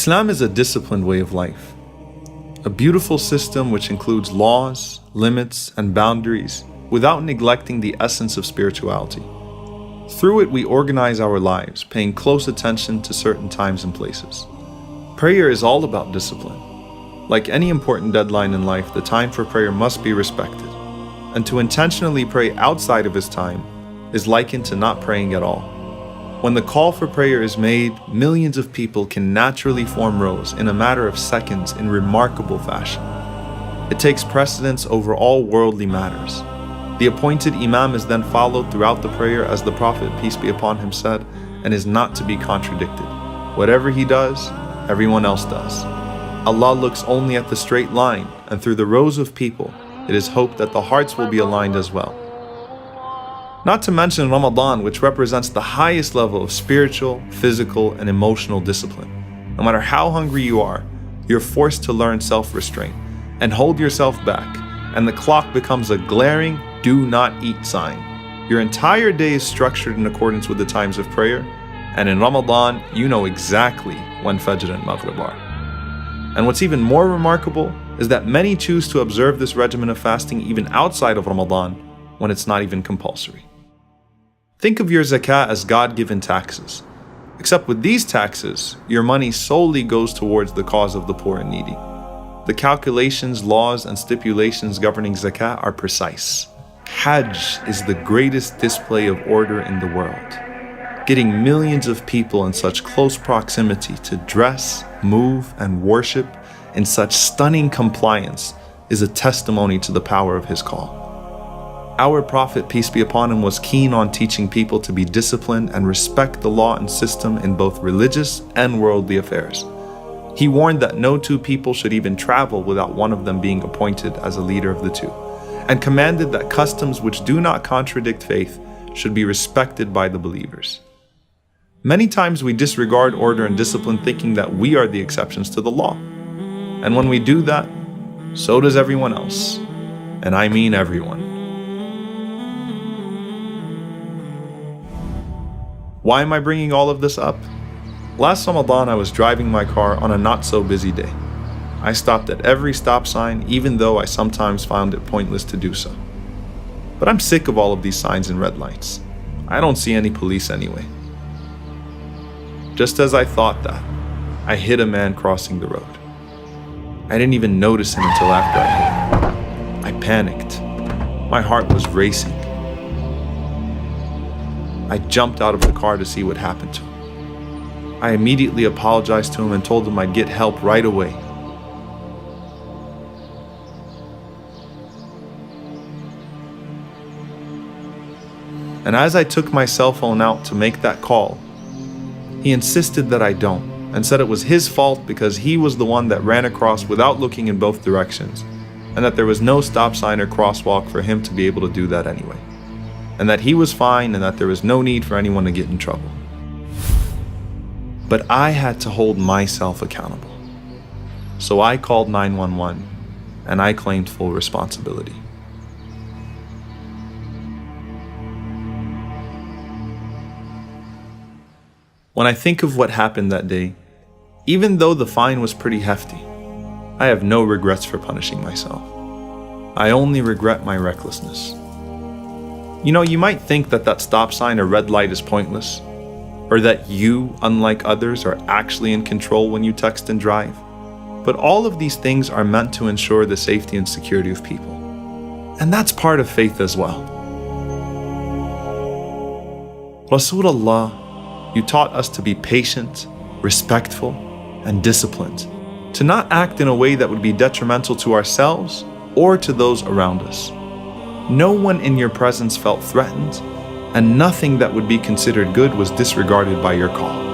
Islam is a disciplined way of life, a beautiful system which includes laws, limits, and boundaries without neglecting the essence of spirituality. Through it, we organize our lives, paying close attention to certain times and places. Prayer is all about discipline. Like any important deadline in life, the time for prayer must be respected. And to intentionally pray outside of his time is likened to not praying at all. When the call for prayer is made, millions of people can naturally form rows in a matter of seconds in remarkable fashion. It takes precedence over all worldly matters. The appointed imam is then followed throughout the prayer as the Prophet, peace be upon him, said, and is not to be contradicted. Whatever he does, everyone else does. Allah looks only at the straight line, and through the rows of people, it is hoped that the hearts will be aligned as well. Not to mention Ramadan, which represents the highest level of spiritual, physical, and emotional discipline. No matter how hungry you are, you're forced to learn self-restraint and hold yourself back, and the clock becomes a glaring do not eat sign. Your entire day is structured in accordance with the times of prayer, and in Ramadan, you know exactly when Fajr and Maghrib are. And what's even more remarkable is that many choose to observe this regimen of fasting even outside of Ramadan when it's not even compulsory. Think of your zakah as God-given taxes. Except with these taxes, your money solely goes towards the cause of the poor and needy. The calculations, laws, and stipulations governing zakah are precise. Hajj is the greatest display of order in the world. Getting millions of people in such close proximity to dress, move, and worship in such stunning compliance is a testimony to the power of his call. Our Prophet, peace be upon him, was keen on teaching people to be disciplined and respect the law and system in both religious and worldly affairs. He warned that no two people should even travel without one of them being appointed as a leader of the two, and commanded that customs which do not contradict faith should be respected by the believers. Many times we disregard order and discipline thinking that we are the exceptions to the law. And when we do that, so does everyone else. And I mean everyone. Why am I bringing all of this up? Last Ramadan, I was driving my car on a not so busy day. I stopped at every stop sign, even though I sometimes found it pointless to do so. But I'm sick of all of these signs and red lights. I don't see any police anyway. Just as I thought that, I hit a man crossing the road. I didn't even notice him until after I hit him. I panicked. My heart was racing. I jumped out of the car to see what happened to him. I immediately apologized to him and told him I'd get help right away. And as I took my cell phone out to make that call, he insisted that I don't, and said it was his fault because he was the one that ran across without looking in both directions, and that there was no stop sign or crosswalk for him to be able to do that anyway, and that he was fine and that there was no need for anyone to get in trouble. But I had to hold myself accountable. So I called 911 and I claimed full responsibility. When I think of what happened that day, even though the fine was pretty hefty, I have no regrets for punishing myself. I only regret my recklessness. You know, you might think that that stop sign or red light is pointless, or that you, unlike others, are actually in control when you text and drive. But all of these things are meant to ensure the safety and security of people. And that's part of faith as well. Rasulullah, you taught us to be patient, respectful, and disciplined, to not act in a way that would be detrimental to ourselves or to those around us. No one in your presence felt threatened, and nothing that would be considered good was disregarded by your call.